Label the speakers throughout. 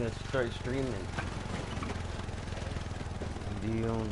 Speaker 1: gonna start streaming. Deal.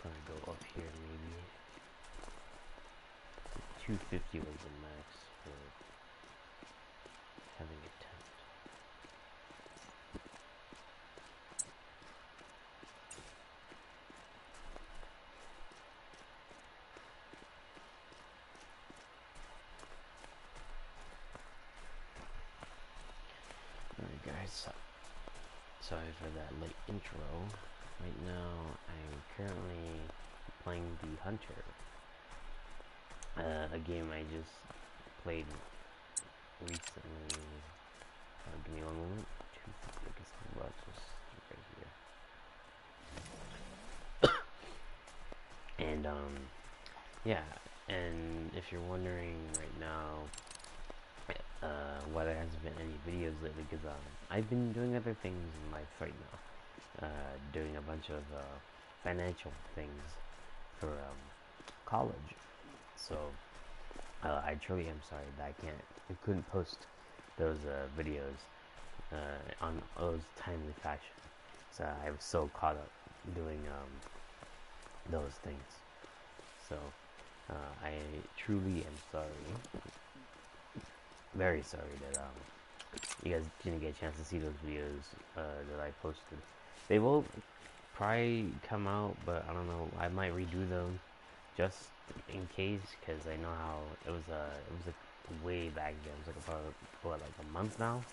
Speaker 1: Gonna go up here maybe. 250 was the max for having a tent. Alright guys, sorry for that late intro. Right now I'm currently playing the Hunter. A game I just played recently. Give me one moment. I guess the bus was right here. And yeah. And if you're wondering right now why there hasn't been any videos lately, because I've been doing other things in life right now. Doing a bunch of financial things for college. So I truly am sorry that I couldn't post those videos on those timely fashion. So I was so caught up doing those things. So I truly am sorry, very sorry that you guys didn't get a chance to see those videos that I posted. They will probably come out, but I don't know. I might redo them just in case, because I know how it was like way back then. It was like about what, like a month now,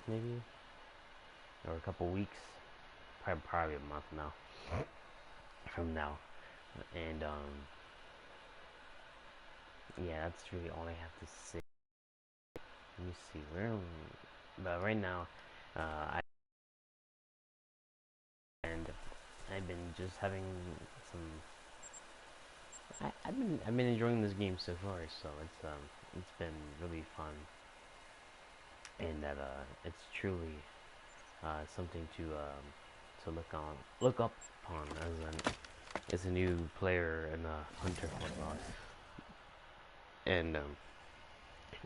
Speaker 1: maybe, or a couple weeks, probably a month now from now. And yeah, that's really all I have to say. Let me see where, but right now, and I've been just having some. I've been enjoying this game so far, so it's been really fun, and that it's truly something to look up upon as a new player and a hunter whatnot. And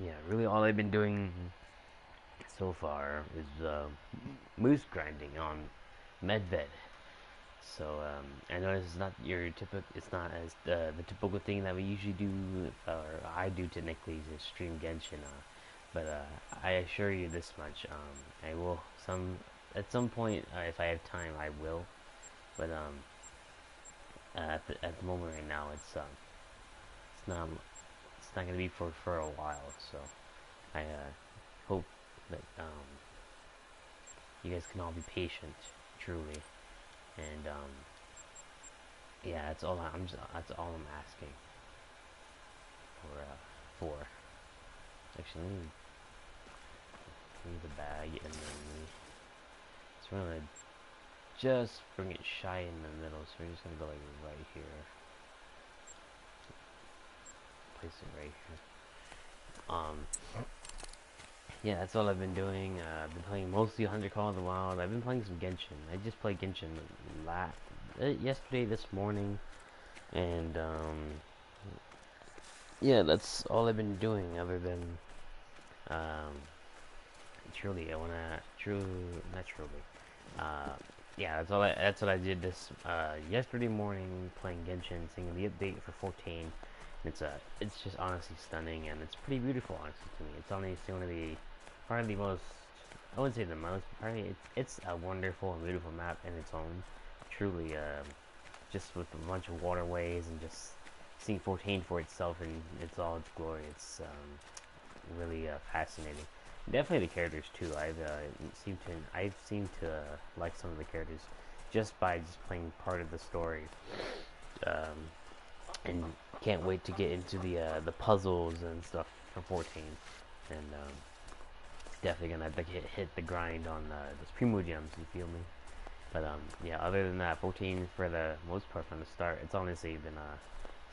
Speaker 1: yeah, really all I've been doing so far is moose grinding on Medved. So I know it's not your typical. It's not as the typical thing that we usually do, or I do technically, is stream Genshin. But I assure you this much: I will at some point, if I have time, I will. But at the moment right now, it's not gonna be for a while. So I hope that you guys can all be patient, truly. And yeah, that's all I'm asking for. Actually, leave the bag, and then it's gonna just bring it shy in the middle. So we're just gonna go like right here. Place it right here. Yeah, that's all I've been doing. I've been playing mostly Hunter Call of the Wild. I've been playing some Genshin. I just played Genshin yesterday, this morning, and yeah, that's all I've been doing. Other than um, truly, I wanna true, not truly. Uh, yeah, that's what I did this yesterday morning, playing Genshin, seeing the update for 14. It's just honestly stunning, and it's pretty beautiful, honestly, to me. It's honestly one of the probably the most, I wouldn't say the most, but probably it's a wonderful and beautiful map in its own. Truly, just with a bunch of waterways and just seeing 14 for itself in its all its glory. It's really fascinating. Definitely the characters too. I've seemed to like some of the characters just by just playing part of the story, um, and can't wait to get into the puzzles and stuff for 14. And definitely gonna hit the grind on those primo gems. You feel me? But yeah. Other than that, 14 for the most part from the start. It's honestly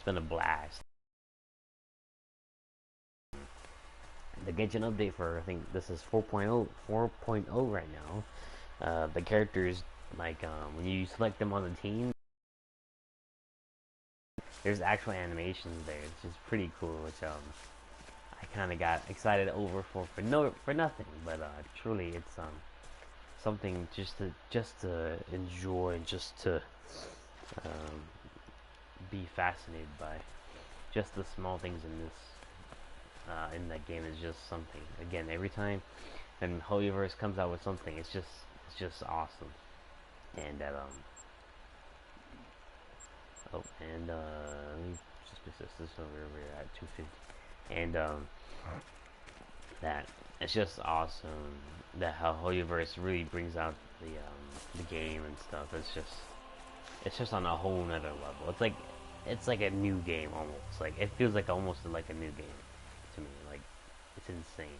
Speaker 1: been a blast. The Genshin update for I think this is 4.0 right now. The characters like when you select them on the team, there's actual animations there. It's just pretty cool, which I kind of got excited over for nothing. But truly, it's something just to enjoy, just to um, be fascinated by. Just the small things in that game is just something. Again, every time and Holyverse comes out with something, it's just awesome. And oh, and let me just persist this over. We're at 250, and that it's just awesome that how Holyverse really brings out the game and stuff. It's just on a whole nother level. It's like a new game almost. Like it feels like almost like a new game to me. Like it's insane.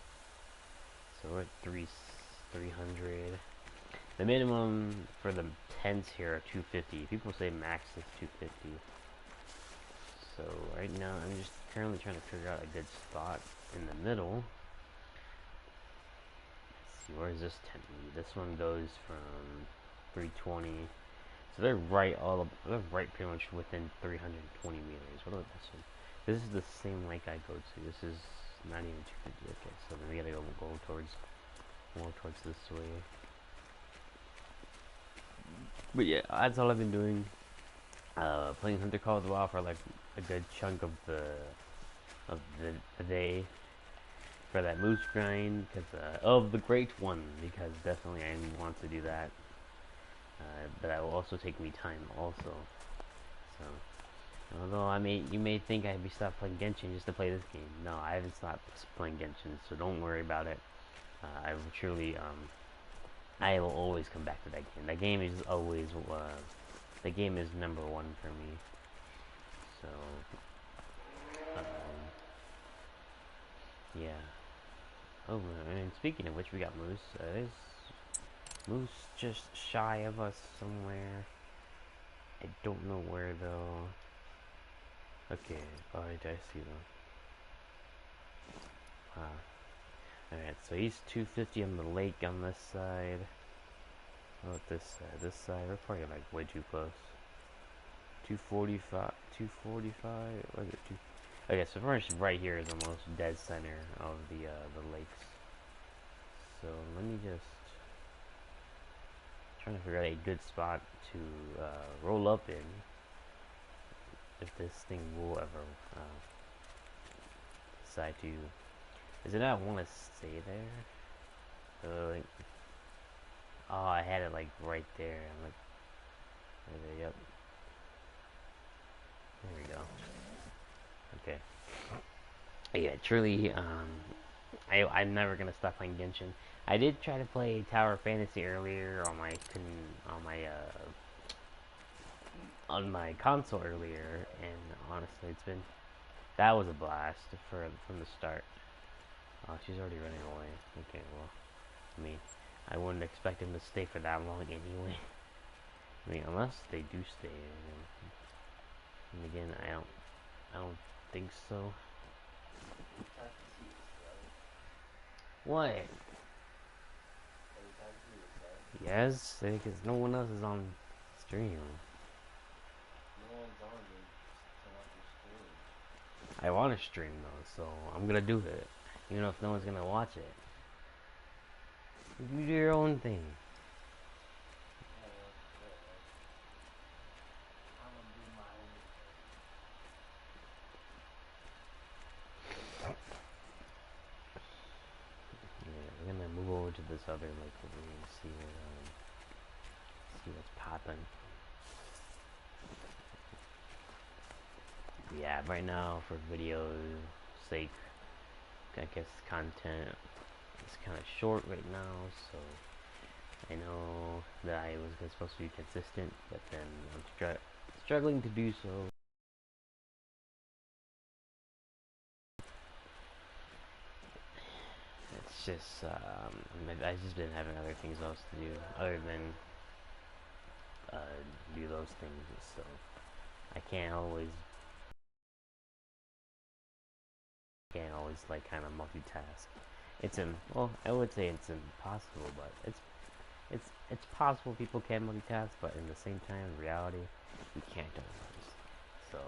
Speaker 1: So we're at 300. The minimum for the tents here are 250. People say max is 250. So right now I'm just currently trying to figure out a good spot in the middle. Let's see, where is this tent? This one goes from 320. So they're right pretty much within 320 meters. What about this one? This is the same lake I go to. This is not even 250. Okay, so then we gotta go more towards this way. But yeah, that's all I've been doing. Playing Hunter Call of the Wild for like a good chunk of the day for that moose grind of the Great One, because definitely I want to do that. But that will also take me time also. So although you may think I'd be stopped playing Genshin just to play this game. No, I haven't stopped playing Genshin, so don't worry about it. I will truly I will always come back to that game. That game is always the game is number one for me. So yeah. Oh, and speaking of which, we got Moose. Is Moose just shy of us somewhere? I don't know where though. Okay, alright, I see them. Wow. Alright, so he's 250 on the lake on this side. How about this side? This side, we're probably like way too close. 245, 245, what is it? Okay, so pretty much right here is almost dead center of the lakes. So let me just trying to figure out a good spot to roll up in if this thing will ever decide to. Is it not want to stay there? Like, oh, I had it like right there. I'm like, right there, yep. There we go. Okay. Yeah, truly, I'm never gonna stop playing Genshin. I did try to play Tower Fantasy earlier on my console earlier, and honestly, that was a blast from the start. Oh, she's already running away. Okay, well, I mean, I wouldn't expect him to stay for that long anyway. I mean, unless they do stay. And again, I don't think so. What? Yes, because no one else is on stream. I want to stream though, so I'm gonna do it. Even if no one's gonna watch it. You do your own thing. Yeah, we're gonna move over to this other like room and see what's popping. Yeah, right now for video sake, I guess content is kind of short right now, so I know that I was supposed to be consistent, but then I'm struggling to do so. It's just, I've just been having other things else to do other than do those things, so I can't always like kind of multitask. Well, I would say it's impossible, but it's possible people can multitask, but in the same time, in reality, you can't always. So,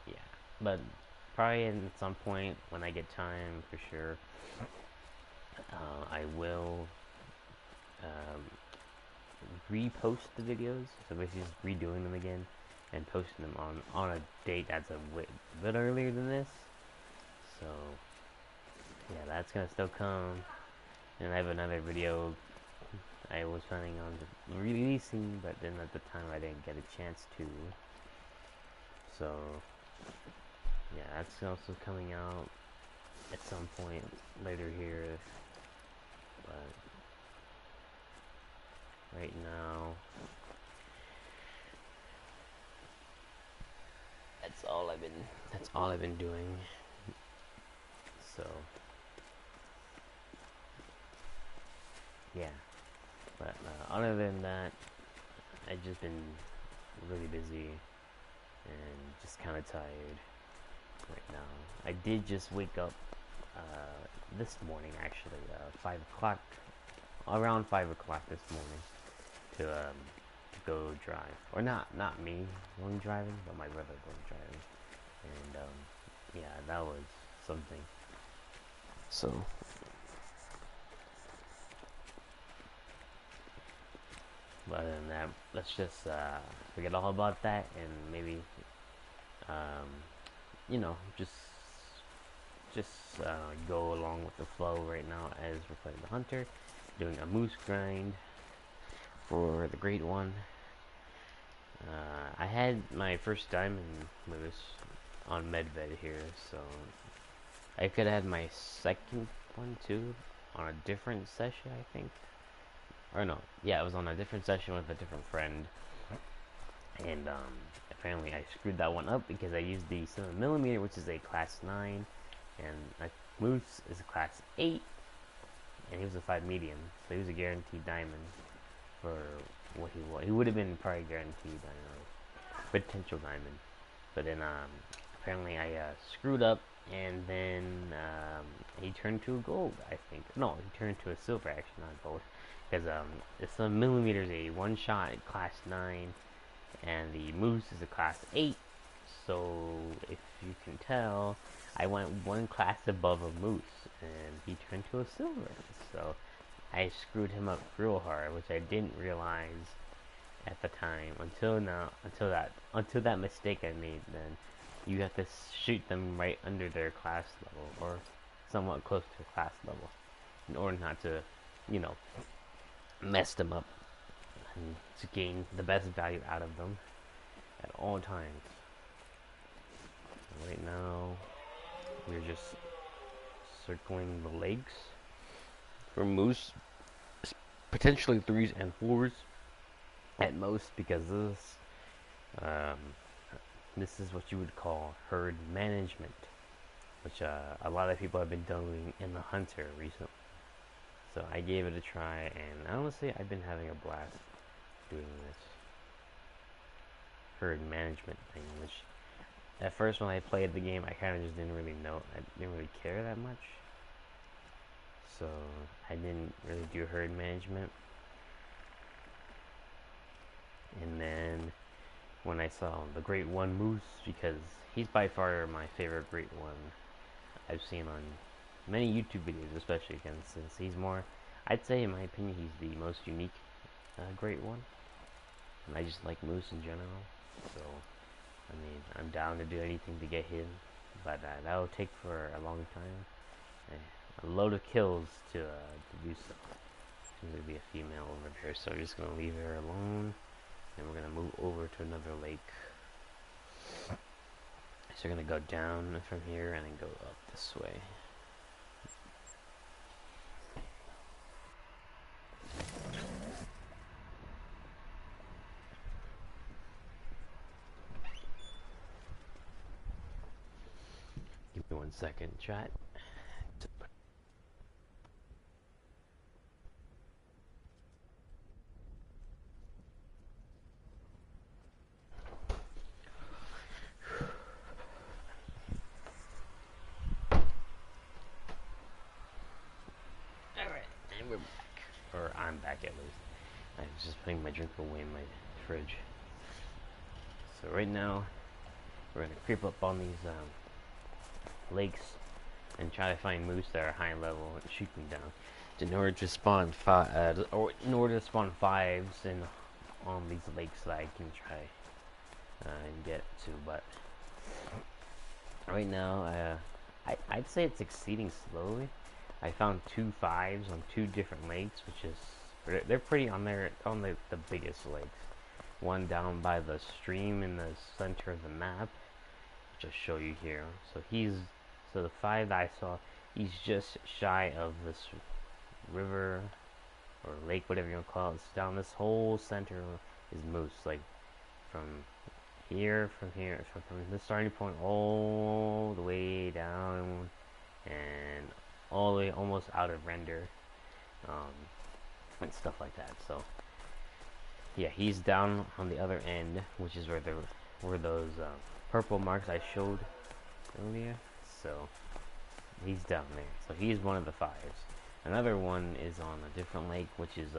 Speaker 1: yeah, but probably at some point when I get time, for sure, I will um, repost the videos. So basically, just redoing them again and posting them on a date that's a bit earlier than this. So yeah, that's gonna still come. And I have another video I was planning on releasing, but then at the time I didn't get a chance to. So yeah, that's also coming out at some point later here. But right now, that's all I've been doing. So yeah, but other than that, I've just been really busy and just kind of tired right now. I did just wake up this morning, actually, 5 o'clock, around 5 o'clock this morning, to go drive. Or not me going driving, but my brother going driving. And yeah, that was something. So but other than that, let's just forget all about that and maybe um, you know, just go along with the flow right now as we're playing the hunter, doing a moose grind for the great one. I had my first diamond moose on Medved here, so I could have had my second one too on a different session, I think. Or no, yeah, it was on a different session with a different friend, and apparently I screwed that one up because I used the 7mm, which is a class 9, and my moose is a class 8, and he was a 5 medium, so he was a guaranteed diamond for what he was. He would have been probably guaranteed potential diamond, but then apparently I screwed up, and then he turned to a gold, I think. No, he turned to a silver, actually, not gold, because the 7mm is a one-shot class 9, and the moose is a class 8, so if you can tell, I went one class above a moose, and he turned to a silver, so I screwed him up real hard, which I didn't realize at the time until that mistake I made. Then you have to shoot them right under their class level or somewhat close to class level in order not to, you know, mess them up and to gain the best value out of them at all times. Right now, we're just circling the lakes for moose, potentially 3s and 4s at most, because this is what you would call herd management, which a lot of people have been doing in the hunter recently. So I gave it a try, and honestly, I've been having a blast doing this herd management thing, which at first when I played the game, I kind of just didn't really care that much. So I didn't really do herd management. And then when I saw the Great One Moose, because he's by far my favorite Great One I've seen on many YouTube videos, especially again since he's more, I'd say in my opinion, he's the most unique Great One, and I just like Moose in general. So I mean, I'm down to do anything to get him, but that'll take for a long time. A load of kills to do so. Seems to be a female over there, so we're just gonna leave her alone, and we're gonna move over to another lake. So we're gonna go down from here and then go up this way. Give me 1 second, chat. Alright, and we're back. Or I'm back at least. I was just putting my drink away in my fridge. So right now, we're gonna creep up on these lakes and try to find moose that are high level and shoot them down. In order to spawn fives and on these lakes that I can try and get to, but right now I'd say it's exceeding slowly. I found 2 fives on 2 different lakes, which is they're pretty on the biggest lakes. One down by the stream in the center of the map, which I'll show you here. So the 5 that I saw, he's just shy of this river or lake, whatever you want to call it. It's down this whole center is moose, like from the starting point all the way down and all the way almost out of render, and stuff like that. So yeah, he's down on the other end, which is where those purple marks I showed earlier. So he's down there. So he's one of the 5s. Another one is on a different lake, which is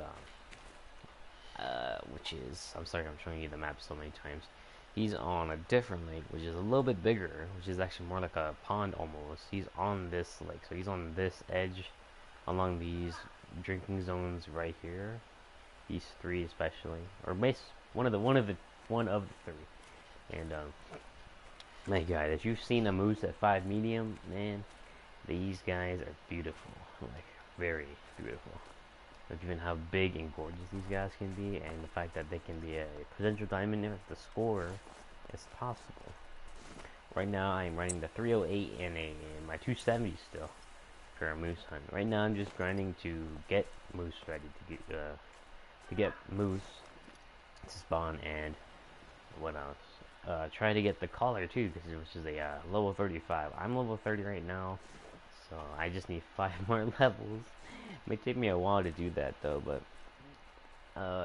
Speaker 1: I'm sorry, I'm showing you the map so many times. He's on a different lake, which is a little bit bigger, which is actually more like a pond almost. He's on this lake, so he's on this edge, along these drinking zones right here. These 3 especially, or one of the 3. And my God, if you've seen a moose at 5 medium, man, these guys are beautiful, like very beautiful. Like even how big and gorgeous these guys can be, and the fact that they can be a potential diamond if the score is possible. Right now, I'm running the 308 and my 270 still for a moose hunt. Right now, I'm just grinding to get moose ready to get moose to spawn, and what else? Try to get the collar too, which is a level 35. I'm level 30 right now, so I just need 5 more levels. It may take me a while to do that though, but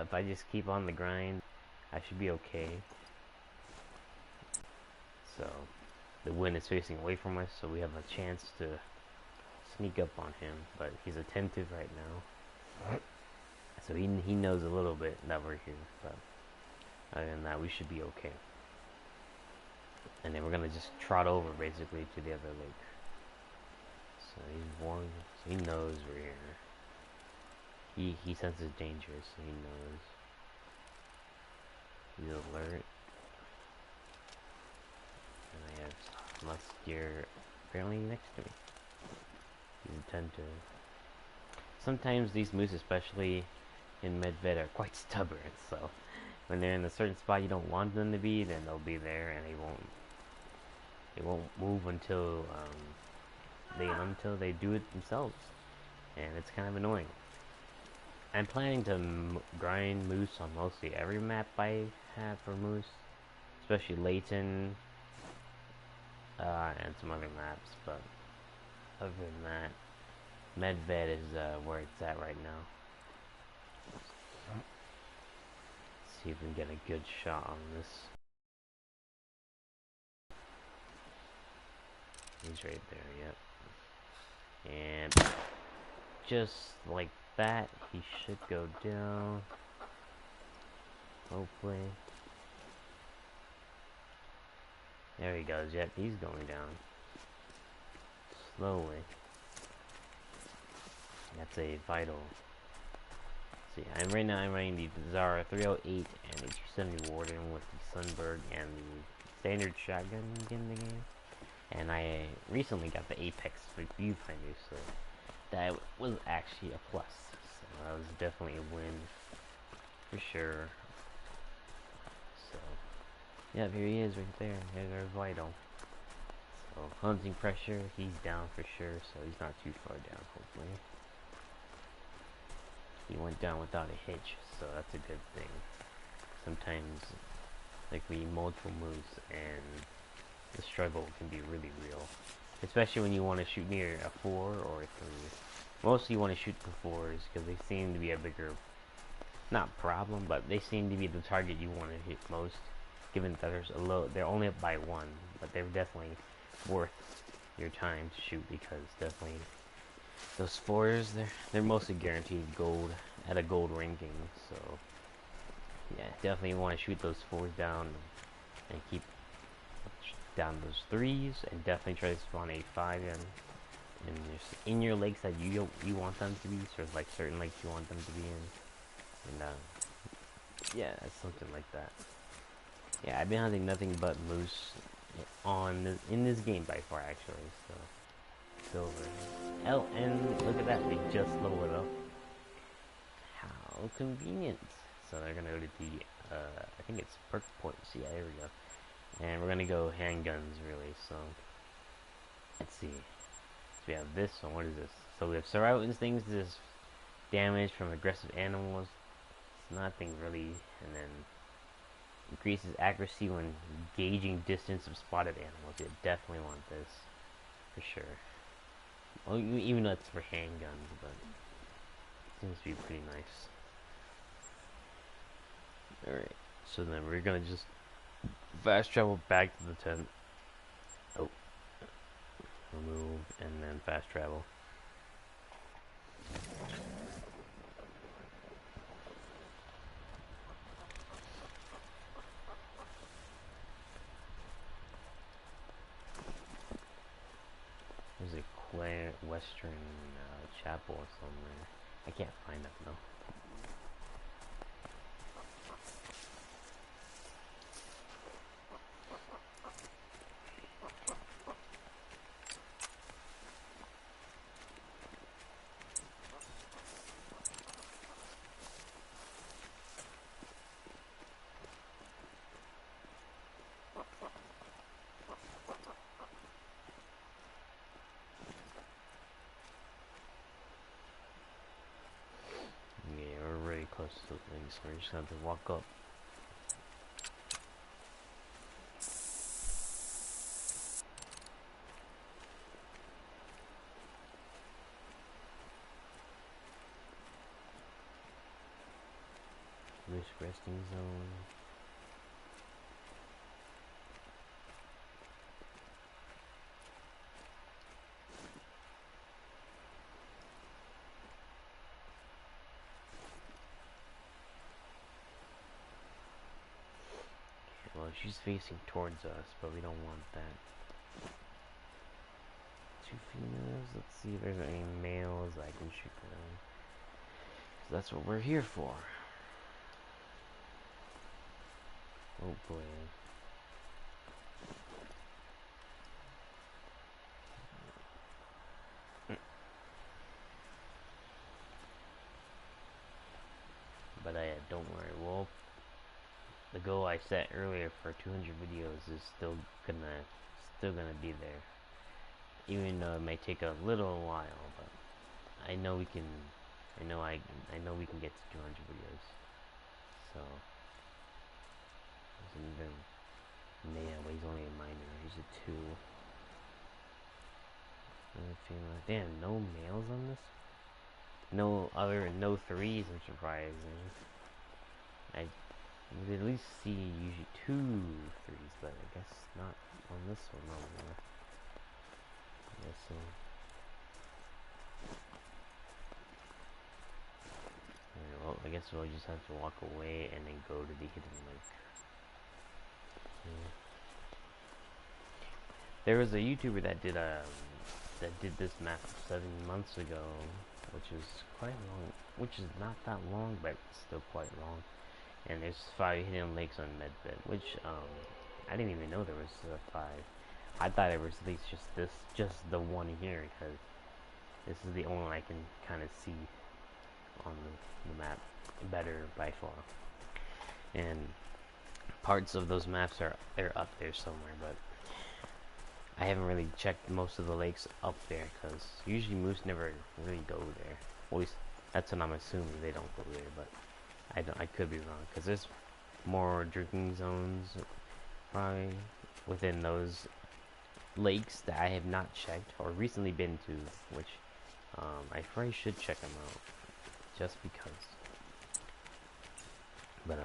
Speaker 1: if I just keep on the grind, I should be okay. So the wind is facing away from us, so we have a chance to sneak up on him, but he's attentive right now, so he knows a little bit that we're here, but other than that, we should be okay. And then we're gonna just trot over basically to the other lake. So he's warned, so he knows we're here. He senses danger, so he knows. He's alert. And I have Musketeer apparently next to me. He's attentive. Sometimes these moose, especially in Medved, are quite stubborn, so when they're in a certain spot you don't want them to be, then they'll be there and they won't move until they do it themselves, and it's kind of annoying. I'm planning to grind moose on mostly every map I have for moose, especially Layton and some other maps, but other than that, Medved is where it's at right now. Let's see if we can get a good shot on this. He's right there, yep. And just like that, he should go down. Hopefully. There he goes. Yep, he's going down. Slowly. That's a vital. See, right now I'm running the Zara 308 and the 270 Warden with the Sunbird and the standard shotgun in the game. And I recently got the Apex viewfinder, so that was actually a plus. So that was definitely a win for sure. So, yeah, here he is right there. There's our vital. So, hunting pressure, he's down for sure, so he's not too far down, hopefully. He went down without a hitch, so that's a good thing. Sometimes, like, we need multiple moves, and the struggle can be really real. Especially when you want to shoot near a 4 or a 3. Mostly you want to shoot the 4s, because they seem to be a bigger, not problem, but they seem to be the target you want to hit most. Given that there's a low, they're only up by 1, but they're definitely worth your time to shoot, because definitely those 4s, they're mostly guaranteed gold at a gold ranking. So yeah, definitely want to shoot those 4s down and keep down those 3s, and definitely try to spawn a 5 in your lakes that you want them to be, sort of like certain lakes you want them to be in, and yeah, something like that. Yeah, I've been hunting nothing but moose in this game by far, actually. So silver. Hell, and look at that, they just leveled it up. How convenient. So they're gonna go to the I think it's perk points. Yeah, there we go. And we're gonna go handguns, really. So let's see. So we have this one. What is this? So we have survival instincts. This is damage from aggressive animals. It's nothing really. And then increases accuracy when gauging distance of spotted animals. You definitely want this for sure. Well, even though it's for handguns, but it seems to be pretty nice. Alright, so then we're gonna just fast travel back to the tent. Oh, remove and then fast travel. There's a Western chapel somewhere. I can't find that though. Yeah, we're really close to the thing, so we're just gonna have to walk up. Risk resting zone. Well, she's facing towards us, but we don't want that. 2 females. Let's see if there's any males I can shoot down. So that's what we're here for. Oh boy. But don't worry. Well, the goal I set earlier for 200 videos is still gonna be there. Even though it may take a little while, but I know we can. I know we can get to 200 videos. So, man, well, he's only a minor. He's a 2. Damn, no males on this. No 3s. I'm surprised. I would at least see usually 2 3s, but I guess not on this one no more. I guess so. Alright, well, I guess we'll just have to walk away and then go to the hidden lake. Yeah. There was a YouTuber that did this map 7 months ago, which is quite long, which is not that long, but still quite long. And there's 5 hidden lakes on Medbed, which I didn't even know there was 5. I thought it was at least just the one here, because this is the only one I can kind of see on the map better by far. And parts of those maps they're up there somewhere, but I haven't really checked most of the lakes up there, because usually moose never really go there. At least that's what I'm assuming, they don't go there, but I could be wrong, because there's more drinking zones probably within those lakes that I have not checked or recently been to, which I probably should check them out just because. But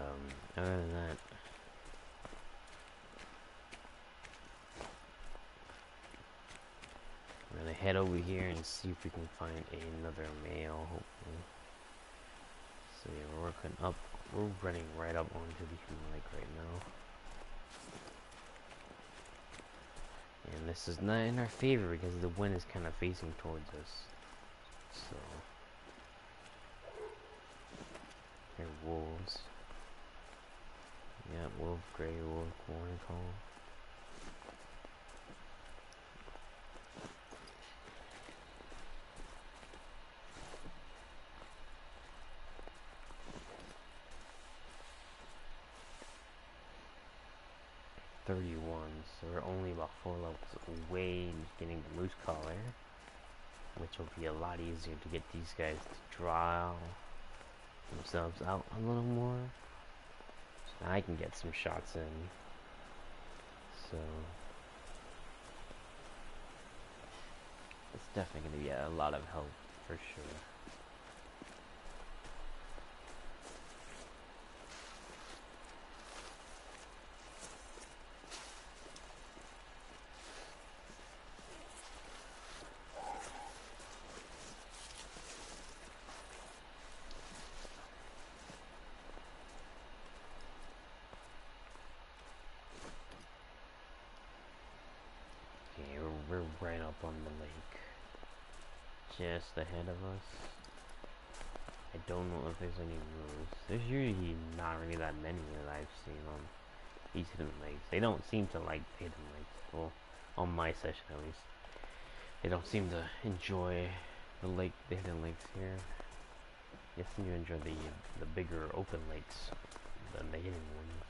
Speaker 1: other than that, we're gonna head over here and see if we can find another male, hopefully. So yeah, we're working up. We're running right up onto the human lake right now. And this is not in our favor because the wind is kind of facing towards us. So, here are wolves. Yeah, wolf, gray wolf, corn call. So we're only about 4 levels away getting the moose collar, which will be a lot easier to get these guys to draw themselves out a little more. So now I can get some shots in. So it's definitely going to be a lot of help for sure. We're right up on the lake, just ahead of us. I don't know if there's any moose. There's usually not really that many that I've seen on these hidden lakes. They don't seem to like hidden lakes. Well, on my session at least, they don't seem to enjoy the hidden lakes here. They seem to enjoy the bigger open lakes than the hidden ones.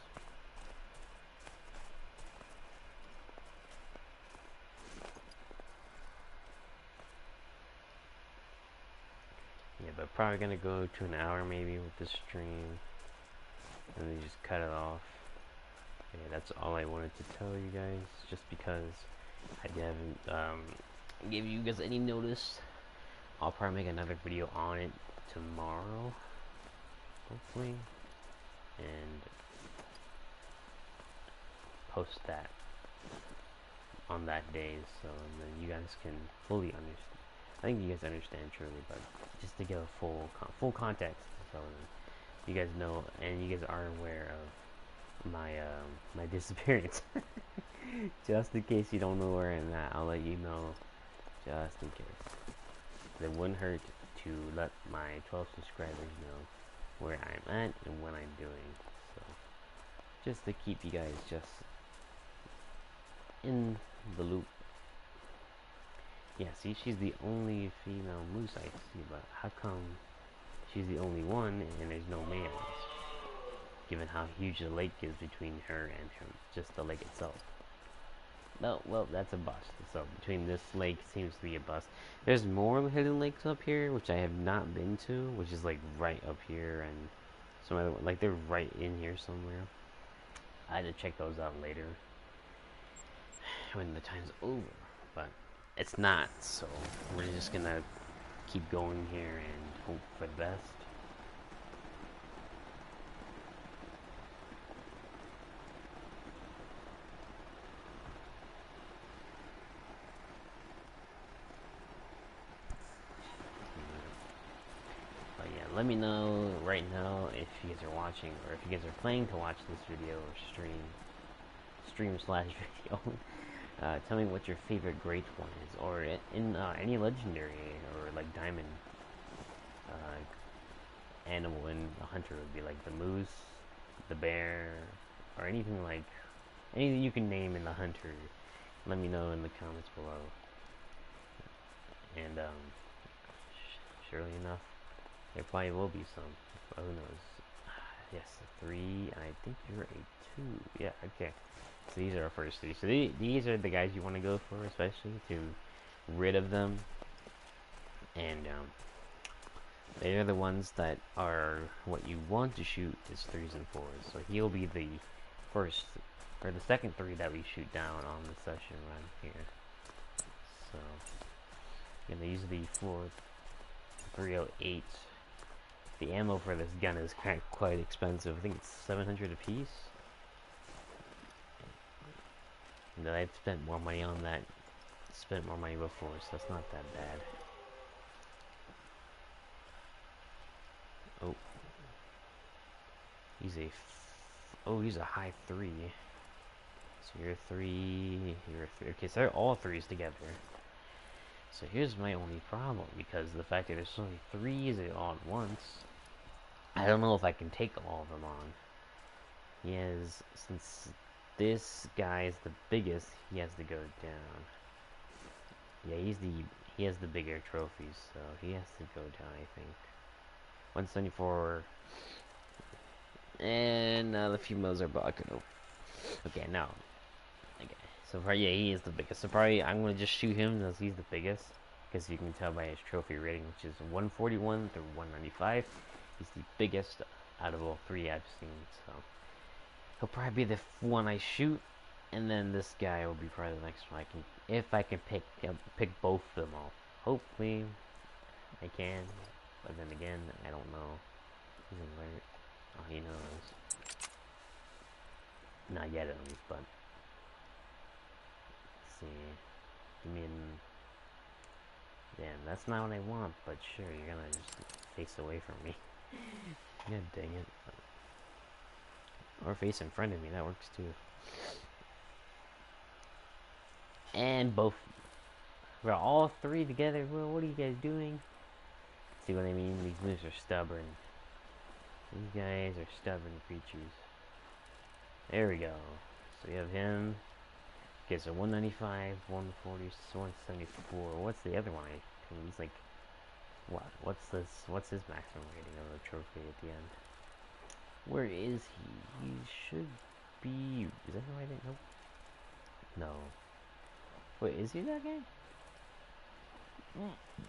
Speaker 1: Yeah, but probably gonna go to an hour maybe with this stream, and then just cut it off. Yeah, that's all I wanted to tell you guys, just because I haven't give you guys any notice. I'll probably make another video on it tomorrow, hopefully, and post that on that day, so then you guys can fully understand. I think you guys understand truly, but just to give a full context, so you guys know and you guys are aware of my my disappearance. Just in case you don't know where I'm at, I'll let you know. Just in case, it wouldn't hurt to let my 12 subscribers know where I'm at and what I'm doing. So just to keep you guys just in the loop. Yeah, see, she's the only female moose I see, but how come she's the only one and there's no males? Given how huge the lake is between her and just the lake itself. No, well, that's a bust. So between this lake seems to be a bust. There's more hidden lakes up here, which I have not been to, which is like right up here, and some other, like they're right in here somewhere. I had to check those out later when the time's over, but it's not, so we're just gonna keep going here and hope for the best. But yeah, let me know right now if you guys are watching, or if you guys are planning to watch this video or stream/video. Tell me what your favorite great one is, or in any legendary or like diamond animal in a hunter would be like the moose, the bear, or anything like anything you can name in the hunter. Let me know in the comments below. And surely enough, there probably will be some. But who knows? Yes, a 3, and I think you're a 2. Yeah, okay. So these are our first 3. So these are the guys you want to go for, especially to rid of them. And they're the ones that are what you want to shoot is 3s and 4s. So he'll be the first, or the second 3 that we shoot down on the session run here. So, and these are the 308. The ammo for this gun is quite expensive. I think it's 700 a piece. And I've spent more money on that. Spent more money before, so that's not that bad. Oh, he's a high 3. So you're 3. You're 3. Okay, so they're all 3s together. So here's my only problem, because the fact that there's so many 3s all at once, I don't know if I can take all of them on. He has, since this guy is the biggest, he has to go down. Yeah, he has the bigger trophies, so he has to go down, I think. 174. And the females are Bakuno. Okay, now. Okay, so probably, yeah, he is the biggest. So probably I'm gonna just shoot him as he's the biggest, because you can tell by his trophy rating, which is 141 through 195. He's the biggest out of all 3 I've seen. So he'll probably be the one I shoot, and then this guy will be probably the next one I can, if I can pick both of them off. Hopefully I can, but then again, I don't know. He's alert. Oh, he knows. Not yet, at least, but let's see. You mean, damn, that's not what I want, but sure, you're gonna just face away from me. God dang it. Or face in front of me, that works too. And both, we're all 3 together. Well, what are you guys doing? See what I mean? These moves are stubborn. These guys are stubborn creatures. There we go. So you have him. Okay, so 195, 140, 174. What's the other one? He's like, what? What's this? What's his maximum rating of the trophy at the end? Where is he? He should be. Is that the right thing? Nope. No. Wait, is he that guy?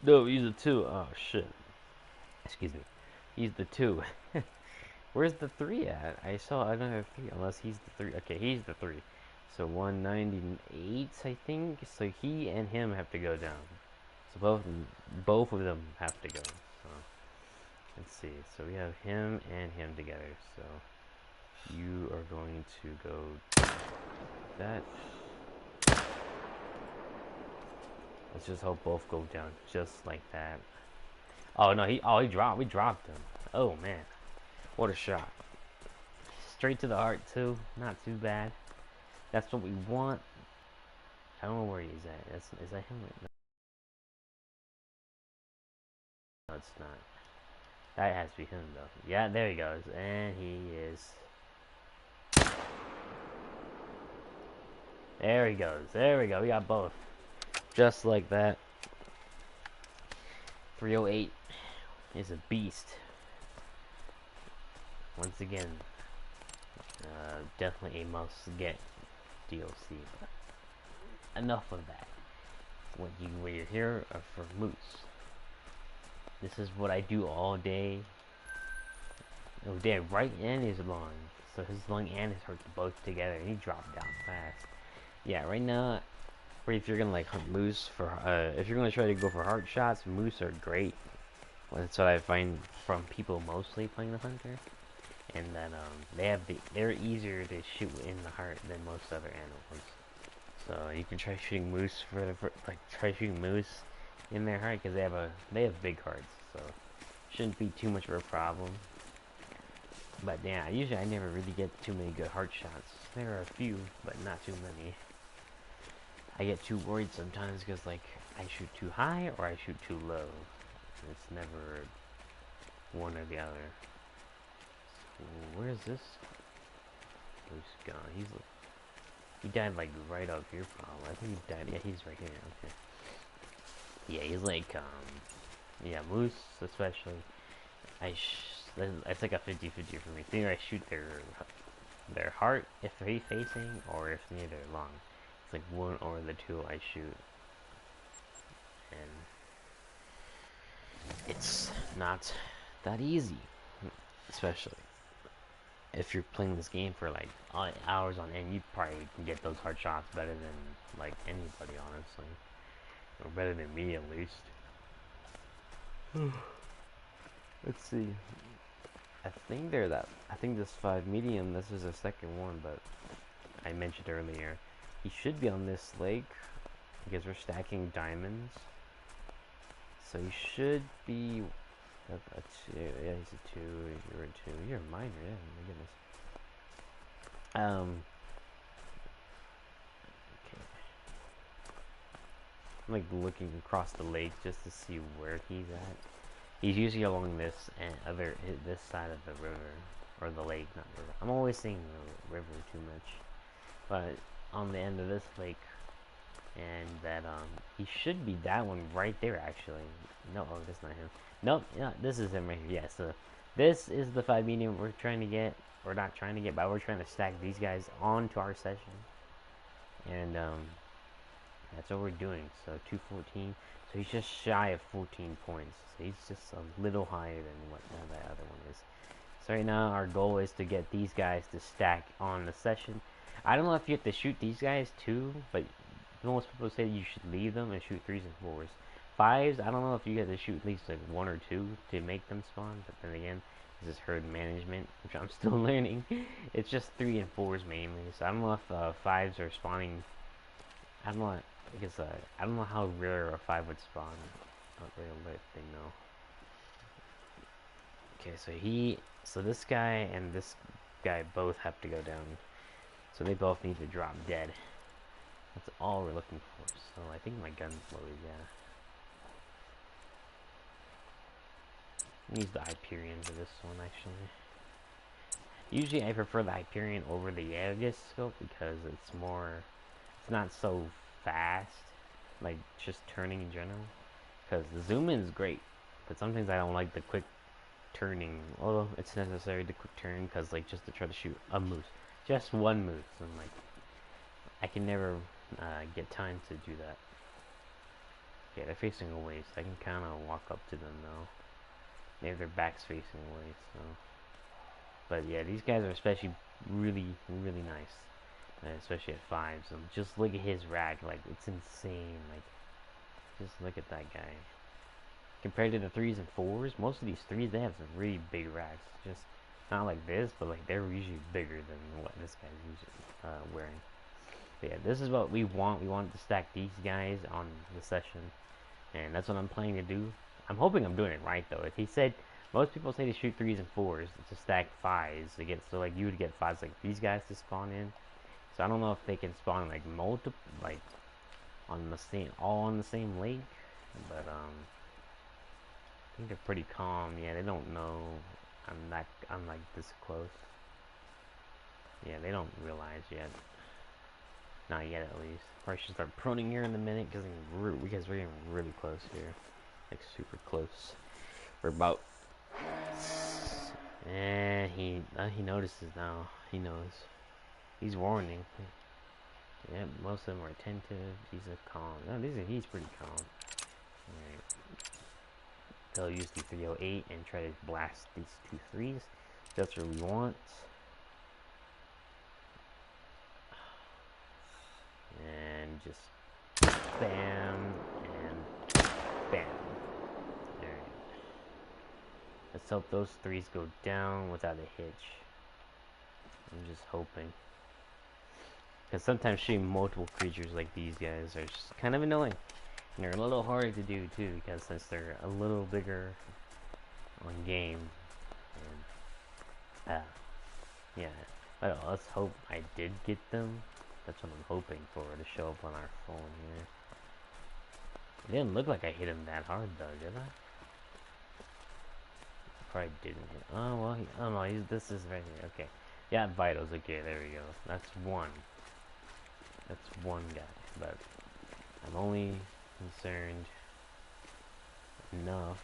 Speaker 1: No, he's a 2. Oh shit. Excuse me. He's the 2. Where's the 3 at? I saw another 3, unless he's the 3. Okay, he's the 3. So 198, I think. So he and him have to go down. So both of them have to go. So let's see. So we have him and him together. So you are going to go that. Let's just hope both go down just like that. Oh no, we dropped him. Oh man. What a shot. Straight to the heart too. Not too bad. That's what we want. I don't know where he's at. Is that him? No, it's not. That has to be him though. Yeah, there he goes. And he is. There he goes. There we go. We got both. Just like that. 308 is a beast. Once again, definitely a must get DLC. Enough of that. What you're here are for Moose. This is what I do all day. Oh damn, right and his lung. So his lung and his heart both together, and he dropped down fast. Yeah, right now, if you're gonna like hunt moose for, if you're gonna try to go for heart shots, moose are great. Well, that's what I find from people mostly playing the hunter, and then they're easier to shoot in the heart than most other animals. So you can try shooting moose try shooting moose in their heart, because they have big hearts, so shouldn't be too much of a problem. But yeah, usually I never really get too many good heart shots. There are a few, but not too many. I get too worried sometimes because like I shoot too high or I shoot too low. It's never one or the other. So where's this? Who's gone? He died like right up here probably. I think he died. Yeah, he's right here. Okay. Yeah, he's like yeah, moose especially. It's like a 50-50 for me. Either I shoot their heart if they're facing, or if near their lung. It's like one or the two I shoot, and it's not that easy, especially if you're playing this game for like hours on end. You probably can get those hard shots better than like anybody, honestly, or better than me at least. Let's see. I think this 5 medium, this is the second one, but I mentioned earlier, he should be on this lake because we're stacking diamonds. So he should be a 2. Yeah, he's a 2. You're a 2. You're a minor, yeah, my goodness. Okay. I'm like looking across the lake just to see where he's at. He's usually along this side of the river, or the lake, not river. I'm always saying the river too much, but on the end of this lake, and that he should be that one right there actually. No, oh, that's not him. Nope, yeah, this is him right here. Yeah, so this is the 5 medium we're trying to get. We're not trying to get, but we're trying to stack these guys onto our session, and that's what we're doing. So 214. So he's just shy of 14 points. So he's just a little higher than what that other one is. So right now our goal is to get these guys to stack on the session. I don't know if you have to shoot these guys too, but most people say you should leave them and shoot 3s and 4s. 5s, I don't know if you have to shoot at least like 1 or 2 to make them spawn, but then again, this is herd management, which I'm still learning. It's just 3 and 4s mainly, so I don't know if 5s are spawning. I don't know, because I don't know how rare a 5 would spawn. Not really a lit thing though. Okay, so this guy and this guy both have to go down. So they both need to drop dead. That's all we're looking for. So I think my gun's loaded, yeah. Use the Hyperion for this one, actually. Usually I prefer the Hyperion over the Aegis scope because it's not so fast, like just turning in general. Because the zoom in is great, but sometimes I don't like the quick turning, although it's necessary to quick turn because like just to try to shoot a moose, just one moose, and like I can never get time to do that. Okay, they're facing away, so I can kind of walk up to them though. Maybe their back's facing away, so. But yeah, these guys are especially really nice, especially at 5s. And just look at his rack, like it's insane. Like, just look at that guy. Compared to the 3s and 4s, most of these 3s, they have some really big racks. Just not like this, but like they're usually bigger than what this guy's usually wearing. But yeah, this is what we want. We want to stack these guys on the session, and that's what I'm planning to do. I'm hoping I'm doing it right though. If he said, most people say to shoot 3s and 4s to stack 5s to get, so like you would get 5s like these guys to spawn in. So I don't know if they can spawn like multiple, like on the same, all on the same lake, but I think they're pretty calm. Yeah, they don't know I'm like this close. Yeah, they don't realize yet. Not yet, at least. Probably should start proning here in a minute because we're getting really close here, like super close. We're about. And he notices now. He knows. He's warning. Yeah, most of them are attentive. He's a calm. No, he's pretty calm. Alright. They'll use the 308 and try to blast these 2 3s. That's what we want. And just bam and bam. Alright. Let's hope those 3s go down without a hitch. I'm just hoping. Because sometimes shooting multiple creatures like these guys are just kind of annoying. And they're a little harder to do too, because since they're a little bigger on game. And, yeah. But let's hope I did get them. That's what I'm hoping for to show up on our phone here. It didn't look like I hit him that hard though, did I? Probably didn't hit. Oh well. Oh no. This is right here. Okay. Yeah, vitals. Okay, there we go. That's one. That's one guy. But I'm only concerned enough.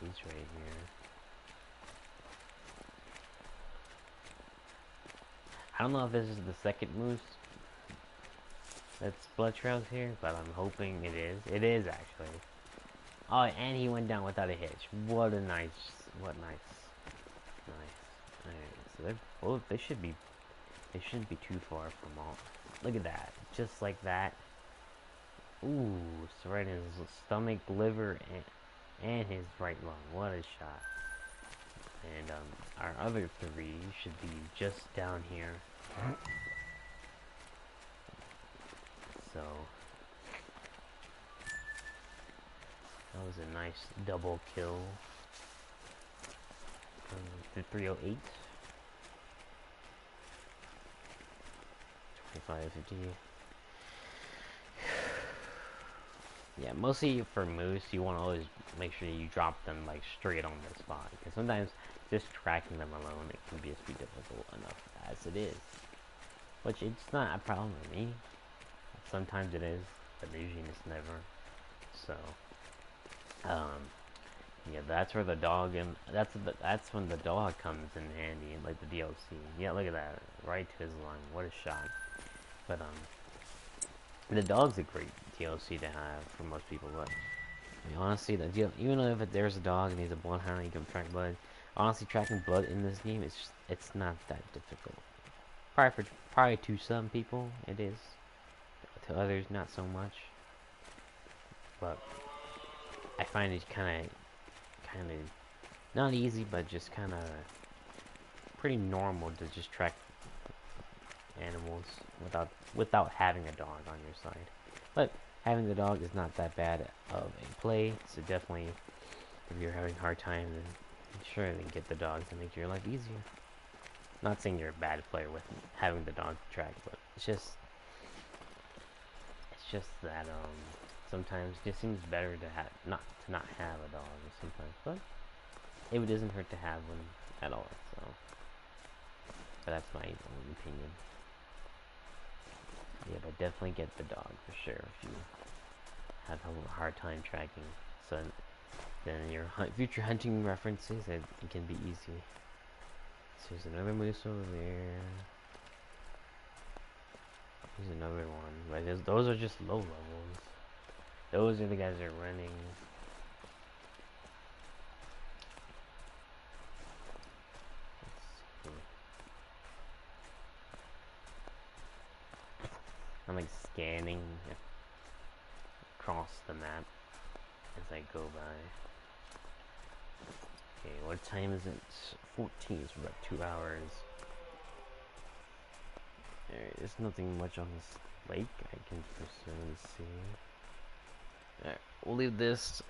Speaker 1: He's right here. I don't know if this is the second moose that's Blood Trails here, but I'm hoping it is. It is actually. Oh, and he went down without a hitch. What a nice, nice. Alright, so they're both, they shouldn't be too far from all. Look at that, just like that. Ooh, so right in his stomach, liver, and his right lung. What a shot. And our other three should be just down here. So that was a nice double kill. The 308. 25, 50. Yeah, mostly for moose, you want to always make sure you drop them like straight on the spot, because sometimes just tracking them alone, it can just be difficult enough as it is. Which it's not a problem for me. Sometimes it is, but usually it's never. So, yeah, that's where the dog and that's when the dog comes in handy, like the DLC. Yeah, look at that, right to his lung. What a shot! But the dog's a great DLC to have for most people. But I mean, honestly, even if there's a dog and he's a bloodhound, you can track blood. Honestly, tracking blood in this game it's not that difficult. Probably to some people it is. To others, not so much. But I find it kind of not easy, but just kind of pretty normal to just track animals without having a dog on your side. But having the dog is not that bad of a play, so definitely if you're having a hard time, then sure, then get the dog to make your life easier. Not saying you're a bad player with having the dog track, but it's just that sometimes it just seems better to not have a dog sometimes, but it doesn't hurt to have one at all. So, but that's my own opinion. Yeah, but definitely get the dog for sure if you have a hard time tracking. So then your future hunting references, it can be easy. So there's another moose over there. There's another one. But those are just low levels. Those are the guys that are running. I'm like scanning across the map as I go by. Okay, what time is it? 14, so about 2 hours. There's nothing much on this lake I can personally see. Alright, we'll leave this.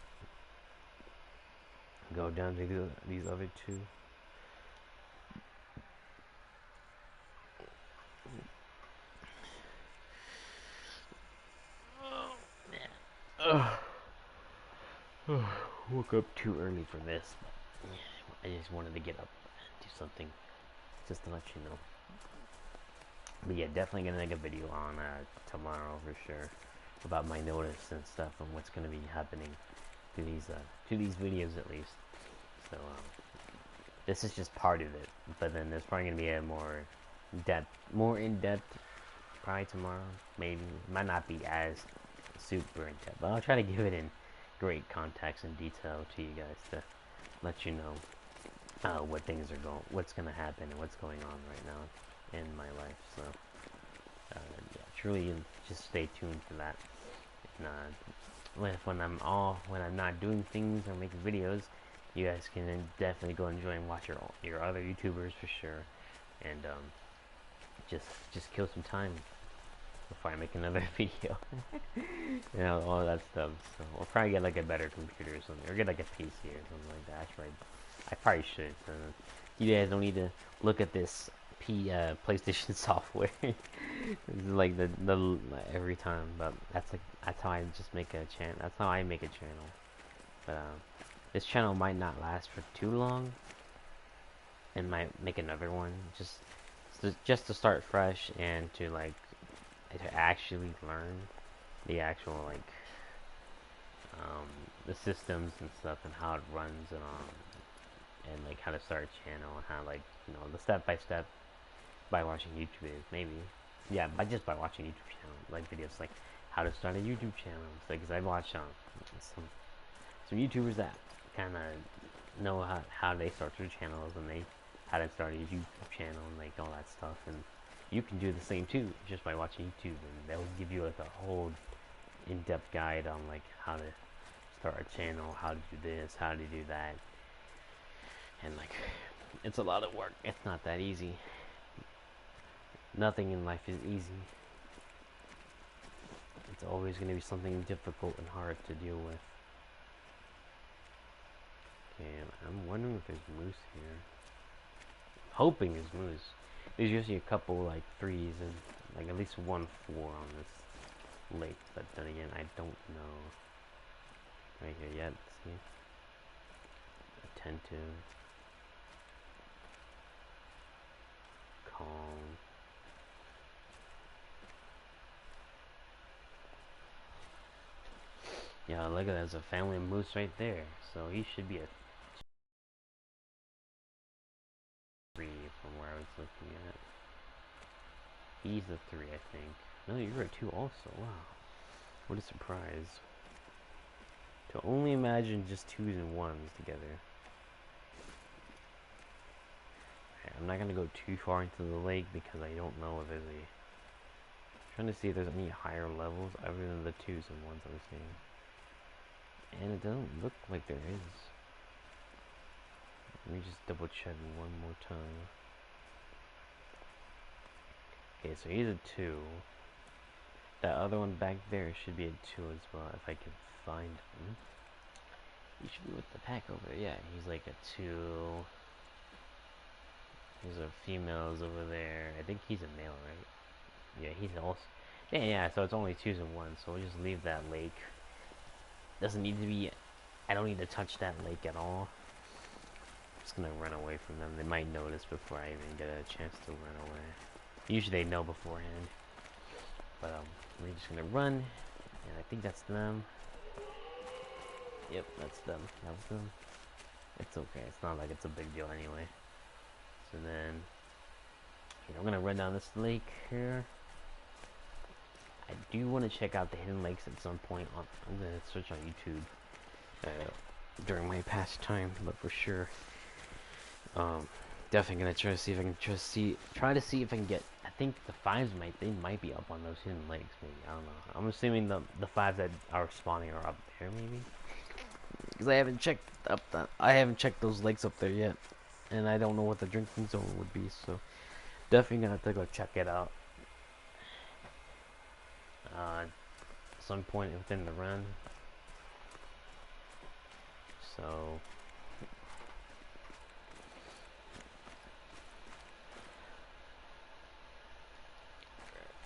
Speaker 1: Go down to these other two. Woke up too early for this, but I just wanted to get up and do something just to let you know. But yeah, definitely gonna make a video on tomorrow for sure about my notice and stuff and what's gonna be happening to these videos at least. So this is just part of it, but then there's probably gonna be a more in depth probably tomorrow. Maybe it might not be as super in depth, but I'll try to give it in great context and detail to you guys to let you know what's gonna happen and what's going on right now in my life. So yeah, truly just stay tuned for that. And, when I'm not doing things or making videos, you guys can definitely go enjoy and watch your other YouTubers for sure, and just kill some time before I make another video. You know, all that stuff. So we'll probably get like a better computer or something, or get like a PC or something like that. That's right. I probably should. You guys don't need to look at this PlayStation software. It's like the every time, but that's how I just make a channel. That's how I make a channel. But this channel might not last for too long, and might make another one just to start fresh and to like to actually learn the actual like the systems and stuff and how it runs and like how to start a channel and how like the step by step by watching YouTube videos maybe by just by watching YouTube channel like videos like how to start a YouTube channel. So because I've watched some YouTubers that kind of know how they start their channels and they how to start a YouTube channel and like all that stuff, and you can do the same too just by watching YouTube, and they'll give you like a whole in-depth guide on like how to start a channel, how to do this, how to do that, and like it's a lot of work. It's not that easy. Nothing in life is easy. It's always going to be something difficult and hard to deal with. Okay, I'm wondering if there's moose here. Hoping there's moose. There's usually a couple like 3s and like at least 1 4 on this lake, but then again I don't know. Right here yet, see? Attentive. Calm. Yeah, look at that, there's a family of moose right there. So he should be a 3 from where I was looking at. He's a 3, I think. No, you're a 2 also. Wow. What a surprise. To only imagine just 2s and 1s together. Okay, I'm not gonna go too far into the lake because I don't know if there's a... I'm trying to see if there's any higher levels other than the 2s and 1s I'm seeing. And it doesn't look like there is. Let me just double check one more time. Okay, so he's a 2. That other one back there should be a 2 as well, if I can find him. He should be with the pack over there. Yeah, he's like a 2. There's a females over there. I think he's a male, right? Yeah, he's also... Yeah, so it's only 2s and 1s, so we'll just leave that lake. Doesn't need to be... I don't need to touch that lake at all. I'm just gonna run away from them. They might notice before I even get a chance to run away. Usually they know beforehand. But we're just gonna run, and I think that's them. Yep, that's them. That was them. It's okay. It's not like it's a big deal anyway. So then, okay, I'm gonna run down this lake here. I do want to check out the hidden lakes at some point. I'm gonna search on YouTube during my pastime, but for sure, definitely gonna try to see if I can try to see if I can get. I think the 5s might be up on those hidden lakes. Maybe I don't know. I'm assuming the 5s that are spawning are up there, maybe. Because I haven't checked those lakes up there yet, and I don't know what the drinking zone would be. So definitely gonna have to go check it out. Some point within the run. So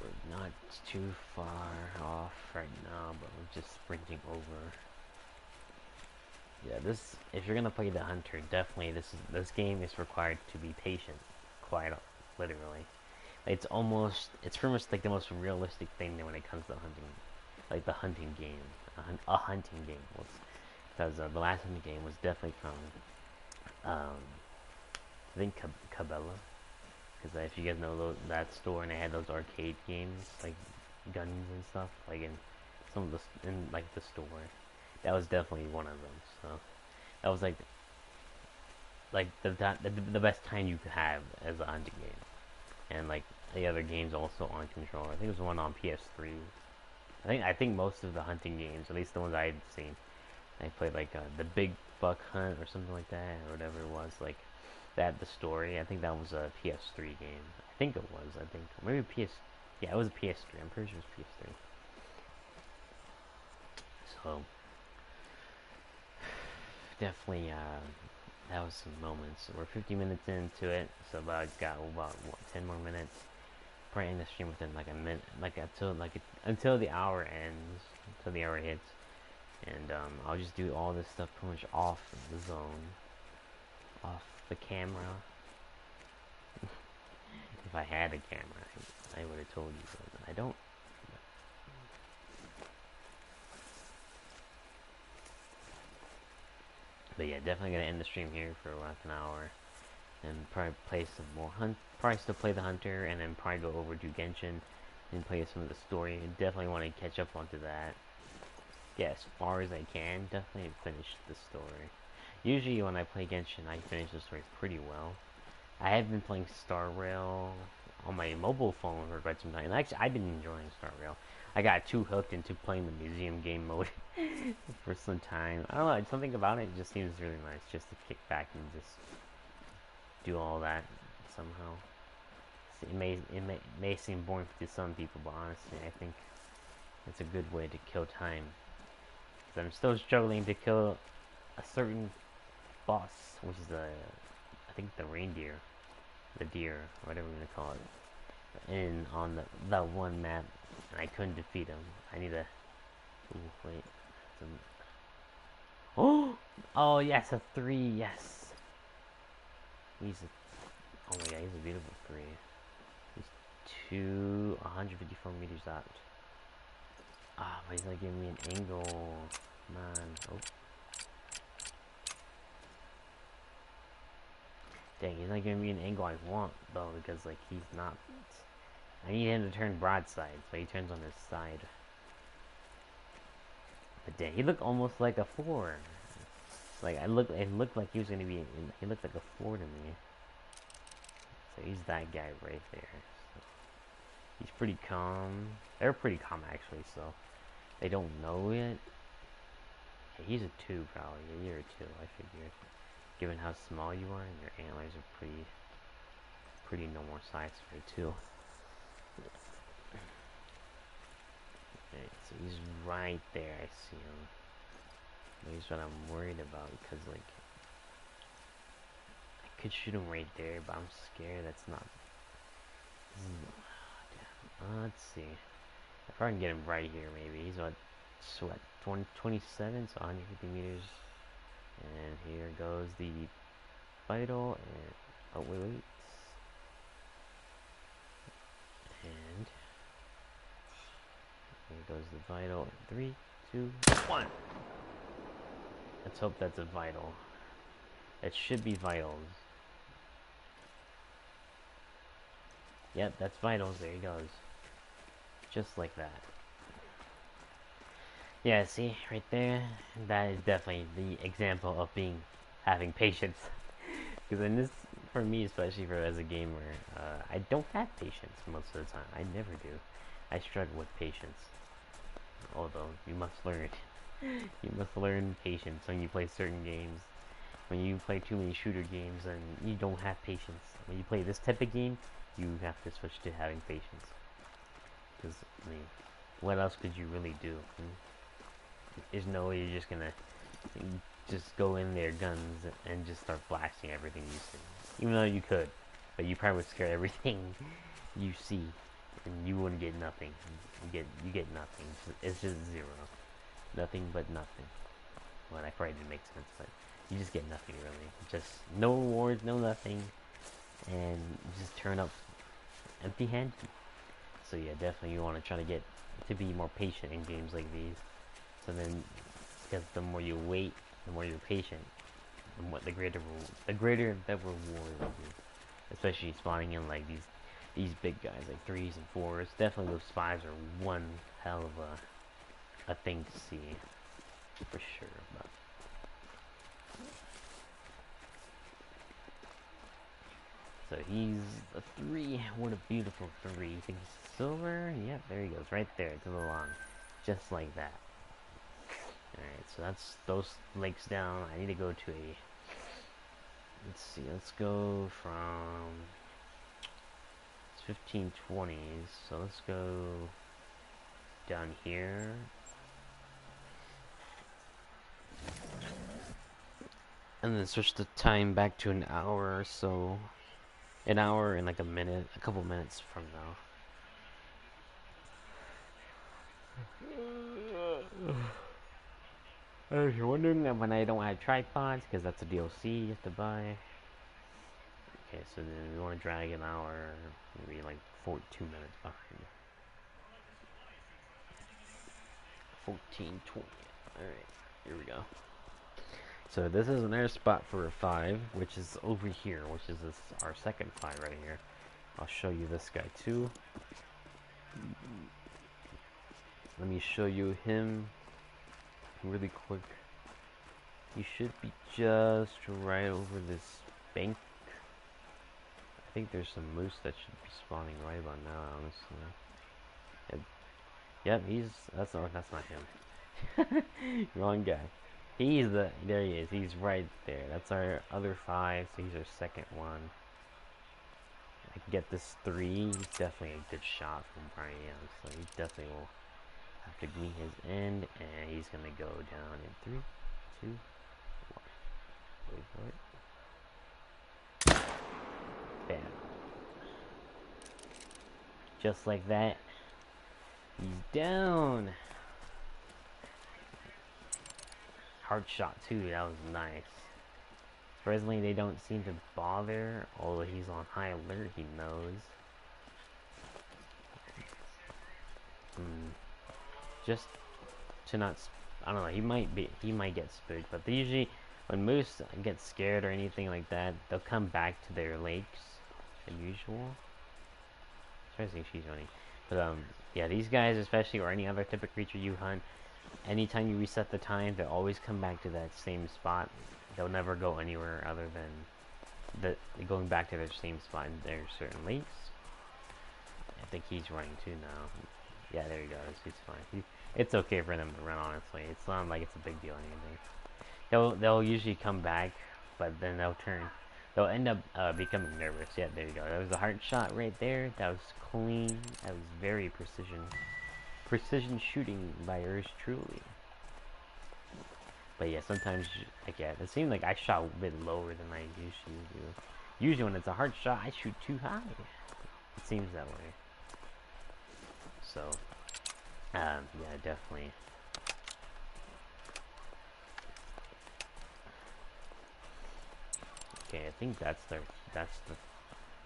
Speaker 1: we're not too far off right now, but we're just sprinting over. Yeah, if you're gonna play the hunter, definitely this game is required to be patient, quite literally. It's pretty much like the most realistic thing when it comes to hunting, like the hunting game, a hunting game. Because the last hunting game was definitely from, I think Cabela. Because if you guys know that store, and they had those arcade games, like guns and stuff, like in some of the store. That was definitely one of them. So that was like the best time you could have as a hunting game. And like the other games also on controller. I think it was one on PS3. I think most of the hunting games, at least the ones I'd seen, I played like the Big Buck Hunt or something like that, or whatever it was. Like that, the story. I think that was a PS3 game. I think it was. I think maybe PS. Yeah, it was a PS3. I'm pretty sure it was PS3. So definitely that was some moments. We're 50 minutes into it, so about got about what, 10 more minutes. Probably end the stream within like a minute, like until the hour ends, until the hour hits, and I'll just do all this stuff pretty much off the zone, off the camera. If I had a camera, I would have told you, but I don't. But yeah, definitely gonna end the stream here for like an hour, and probably play some more probably still play the hunter, and then probably go over to Genshin and play some of the story. Definitely want to catch up onto that. Yeah, as far as I can, definitely finish the story. Usually when I play Genshin, I finish the story pretty well. I have been playing Star Rail on my mobile phone for quite some time. Actually, I've been enjoying Star Rail. I got too hooked into playing the museum game mode for some time. I don't know, something about it just seems really nice, just to kick back and just do all that somehow. It may seem boring to some people, but honestly, I think it's a good way to kill time. Because I'm still struggling to kill a certain boss, which is I think the reindeer, the deer, whatever we're gonna call it. And on that one map, and I couldn't defeat him. I need a. Ooh, wait. Oh, oh yes, a 3. Yes. He's a. Oh my god, he's a beautiful 3. He's 154 meters out. Ah, but he's not giving me an angle. Man. Oh. Dang, he's not giving me an angle I want, though, because, like, he's not. I need him to turn broadside, so he turns on his side. But dang, he looked almost like a 4. Like, it looked like he was gonna be, he looked like a 4 to me. So he's that guy right there. So he's pretty calm. They're pretty calm, actually, so they don't know it. Yeah, he's a 2, probably. Yeah, you're a 2, I figured. Given how small you are, and your antlers are pretty normal size for a 2. Okay, so he's right there, I see him. That's what I'm worried about, because, like, I could shoot him right there, but I'm scared that's not... let's see. If I can get him right here, maybe. He's about, what, 27, so 150 meters. And here goes the vital, and... Oh, wait. And... Here goes the vital. 3, 2, 1! Let's hope that's a vital. It should be vitals. Yep, that's vitals. There he goes. Just like that. Yeah, see, right there, that is definitely the example of having patience. Because in this, for me, especially as a gamer, I don't have patience most of the time. I never do. I struggle with patience. Although, you must learn. You must learn patience when you play certain games. When you play too many shooter games, and you don't have patience. When you play this type of game, you have to switch to having patience. Because, I mean, what else could you really do? There's no way you're just gonna just go in there guns and just start blasting everything you see. Even though you could, but you probably would scare everything you see, and you wouldn't get nothing. You get nothing. It's just 0. Nothing but nothing. Well, that probably didn't make sense, but you just get nothing really. Just no rewards, no nothing, and just turn up empty-handed. So yeah, definitely you want to try to get to be more patient in games like these. So then, because the more you wait, the more you're patient, and the greater the reward will be. Especially spawning in like these big guys like 3s and 4s. Definitely those 5s are one hell of a thing to see, for sure. But so he's a 3. What a beautiful 3. You think he's silver? Yep, there he goes, right there to the lawn, just like that. Alright, so that's those lakes down. I need to go to a... Let's see, let's go from... It's 1520s, so let's go down here. and then switch the time back to an hour or so. An hour and like a minute, a couple minutes from now. If you're wondering that when I don't have tripods, because that's a DLC you have to buy. Okay, so then we want to drag an hour, maybe like 2 minutes behind. 14:20. Alright, here we go. So this is another spot for a 5, which is over here, which is our second 5 right here. I'll show you this guy too. Let me show you him really quick. He should be just right over this bank. I think there's some moose that should be spawning right about now, honestly. Yep, that's not him. Wrong guy. There he is, he's right there. That's our other 5, so he's our second one. I can get this 3, he's definitely a good shot from Brian, so he definitely will have to meet his end, and he's gonna go down in 3, 2, 1. Wait for it. Bam. Just like that. He's down. Hard shot too, that was nice. Surprisingly, they don't seem to bother, although he's on high alert, he knows. Just to not, I don't know, he might get spooked, but usually when moose get scared or anything like that, they'll come back to their lakes, as usual. Surprising she's running. But yeah, these guys especially, or any other type of creature you hunt, anytime you reset the time, they always come back to that same spot. They'll never go anywhere other than going back to their same spot in their certain lakes. I think he's running too now. Yeah, there he goes. He's fine. It's okay for them to run, honestly. It's not like it's a big deal or anything. They'll usually come back, but then they'll end up becoming nervous. Yeah, there you go. That was a hard shot right there. That was clean. That was very precision shooting by yours truly. But yeah, sometimes, like, yeah, it seemed like I shot a bit lower than I usually do. Usually when it's a hard shot, I shoot too high. It seems that way. So, yeah, definitely. Okay, I think that's the,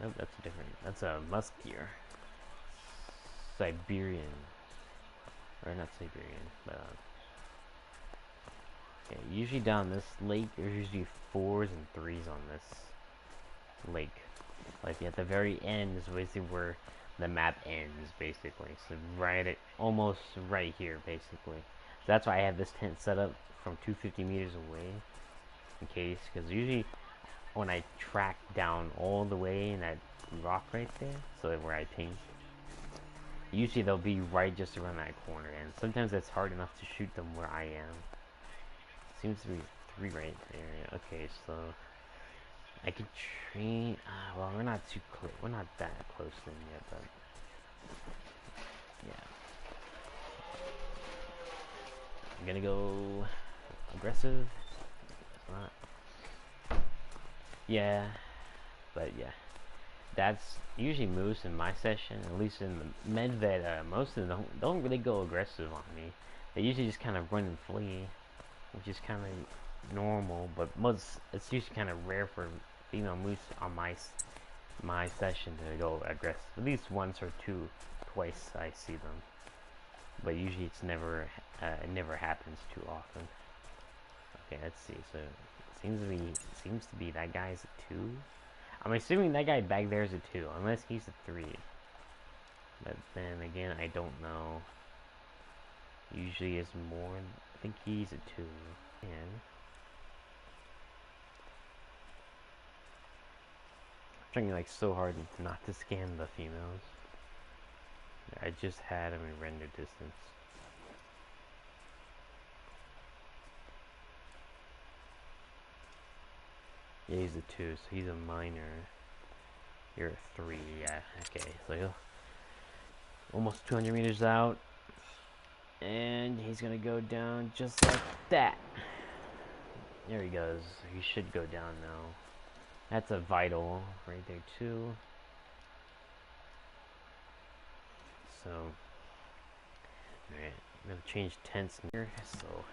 Speaker 1: nope, that's different. That's a musk deer. Siberian. Or not Siberian, but, okay, usually down this lake, there's usually 4s and 3s on this lake. Like, at the very end is basically where the map ends, basically. So almost right here, basically. So that's why I have this tent set up from 250 meters away, in case, because usually when I track down all the way in that rock right there, so where I ping, usually they'll be right just around that corner, and sometimes it's hard enough to shoot them where I am. Seems to be 3 right there. Okay, so I could train. Well, we're not too close. We're not that close in yet, but yeah. I'm gonna go aggressive. Not. Yeah, but yeah. That's usually moose in my session, at least in the medved. Most of them don't really go aggressive on me. They usually just kind of run and flee, which is kind of normal. But it's usually kind of rare for female moose on my session to go aggressive. At least once or twice I see them, but usually it never happens too often. Okay, let's see. So it seems to be that guy's a 2. I'm assuming that guy back there is a 2, unless he's a 3. But then again, I don't know. Usually it's more. I think he's a 2. And I'm trying like so hard not to scan the females. I just had him in render distance. Yeah, he's a 2, so he's a minor. You're a 3, yeah, okay. So he'll almost 200 meters out. And he's gonna go down just like that. There he goes. He should go down now. That's a vital right there too. So, alright, I'm gonna change tents here. So,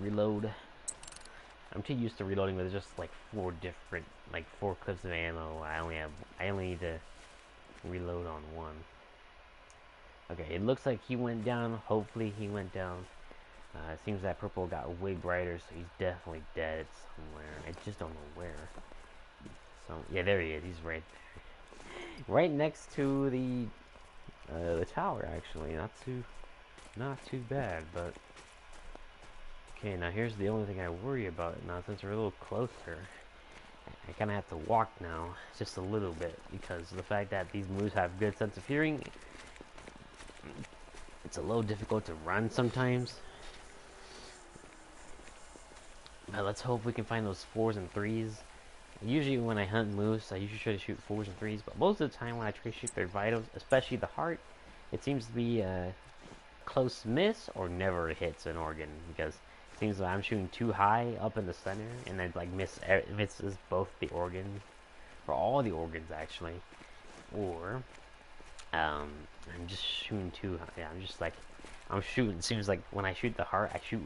Speaker 1: reload. I'm too used to reloading with just like 4 clips of ammo. I only need to reload on 1. Okay, it looks like he went down. Hopefully he went down. It seems that purple got way brighter, so he's definitely dead somewhere. I just don't know where. So yeah, there he is. He's right there, right next to the tower. Actually, not too bad. But okay, now here's the only thing I worry about now. Since we're a little closer, I kind of have to walk now, just a little bit, because of the fact that these moves have good sense of hearing. It's a little difficult to run sometimes. But let's hope we can find those 4s and 3s. Usually when I hunt moose, I usually try to shoot 4s and 3s, but most of the time when I try to shoot their vitals, especially the heart, it seems to be a close miss or never hits an organ, because it seems like I'm shooting too high up in the center, and then like misses both the organs, or all the organs actually, or I'm just shooting too high. Yeah, I'm shooting. It seems like when I shoot the heart, I shoot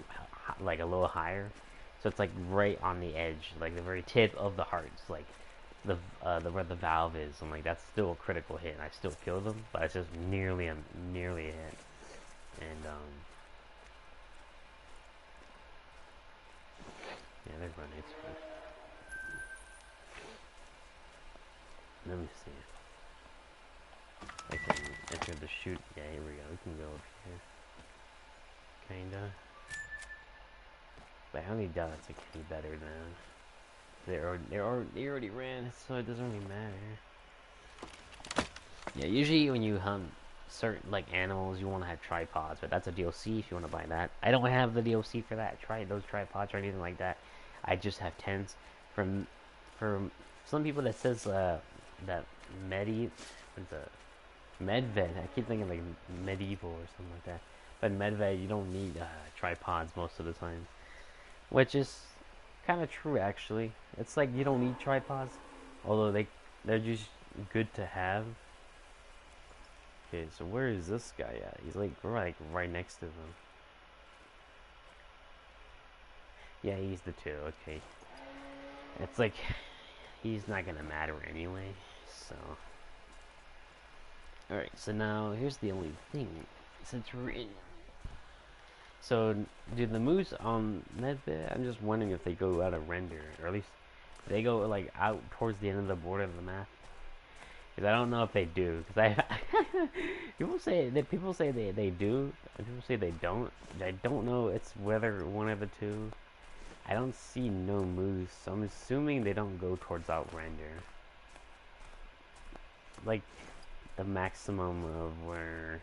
Speaker 1: like a little higher, so it's like right on the edge, like the very tip of the heart. It's like the where the valve is. I'm like, that's still a critical hit, and I still kill them, but it's just nearly a hit. And yeah, they're grenades. Let me see. I can enter the shoot. Yeah, here we go. We can go up here. Kinda. But I only doubt it's like any better than they already ran, so it doesn't really matter. Yeah, usually when you hunt certain like animals, you want to have tripods, but that's a DLC if you want to buy that. I don't have the DLC for that. Try those tripods or anything like that. I just have tents. From some people that says that Medved. I keep thinking like medieval or something like that. But Medved, you don't need tripods most of the time, which is kind of true actually. It's like you don't need tripods, although they're just good to have. Okay, so where is this guy at? He's like right next to them. Yeah, he's the 2. Okay, it's like he's not gonna matter anyway. So. Alright, so now here's the only thing, since we're in. So, do the moose on Medved, I'm just wondering if they go out of render, or at least they go like out towards the end of the border of the map. Because I don't know if they do, because people say they do, and people say they don't. I don't know it's whether one of the two. I don't see no moose, so I'm assuming they don't go towards out render. Like, the maximum of where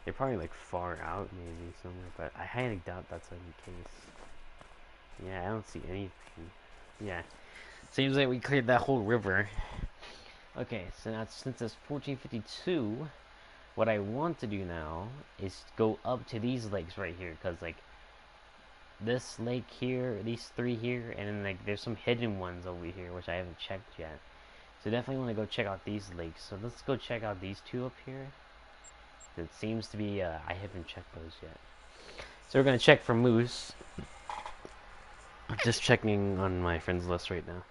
Speaker 1: they're probably like far out maybe somewhere, but I highly doubt that's the case. Yeah, I don't see anything. Yeah, seems like we cleared that whole river. Okay, so now since it's 1452, what I want to do now is go up to these lakes right here, because like this lake here, these 3 here, and then like there's some hidden ones over here which I haven't checked yet. So definitely want to go check out these lakes. So let's go check out these 2 up here. It seems to be, I haven't checked those yet. So we're going to check for moose. I'm just checking on my friends list right now.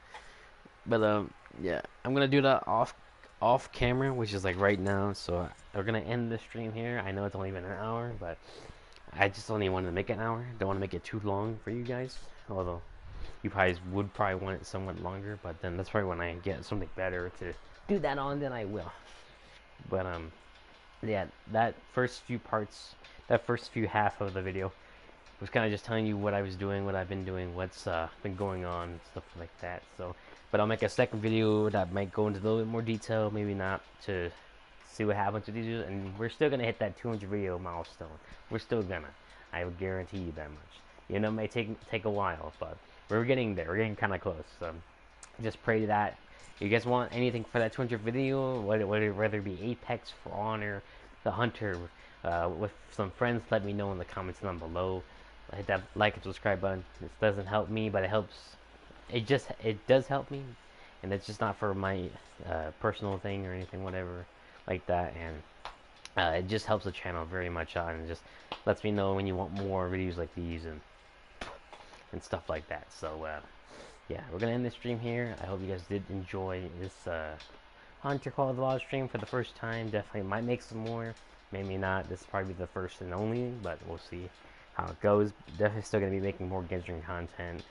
Speaker 1: But, yeah, I'm going to do that off camera, which is like right now. So we're going to end the stream here. I know it's only been an hour, but I just only wanted to make it an hour. Don't want to make it too long for you guys. Although you would probably want it somewhat longer, but then that's probably when I get something better to do that on, then I will. But yeah, that first few half of the video was kind of just telling you what I was doing, what I've been doing, what's been going on, stuff like that. So, but I'll make a second video that might go into a little bit more detail, maybe not, to see what happens with these, and we're still gonna hit that 200 video milestone. We're still gonna. I will guarantee you that much. You know, it may take a while, but we're getting there. We're getting kind of close. So just pray that you guys want anything for that 200 video, whether it be Apex, For Honor, The Hunter, with some friends, let me know in the comments down below. hit that like and subscribe button. This doesn't help me, but it does help me, and it's just not for my personal thing or anything, whatever like that. And it just helps the channel very much out, and just lets me know when you want more videos like these and stuff like that. So yeah, we're gonna end this stream here. I hope you guys did enjoy this Hunter Call of the Wild stream for the first time. Definitely might make some more, maybe not. This is probably the first and only, but we'll see how it goes. Definitely still gonna be making more Genshin content.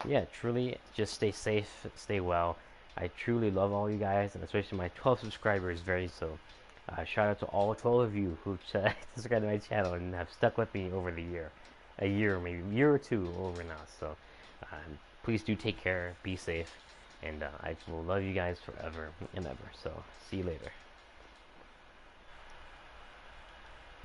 Speaker 1: Yeah, truly, just stay safe, stay well. I truly love all you guys, and especially my 12 subscribers. Very so. Shout out to all 12 of you who subscribed to my channel and have stuck with me over the year, a year, maybe a year or two over now. So please do take care, be safe, and I will love you guys forever and ever. So see you later.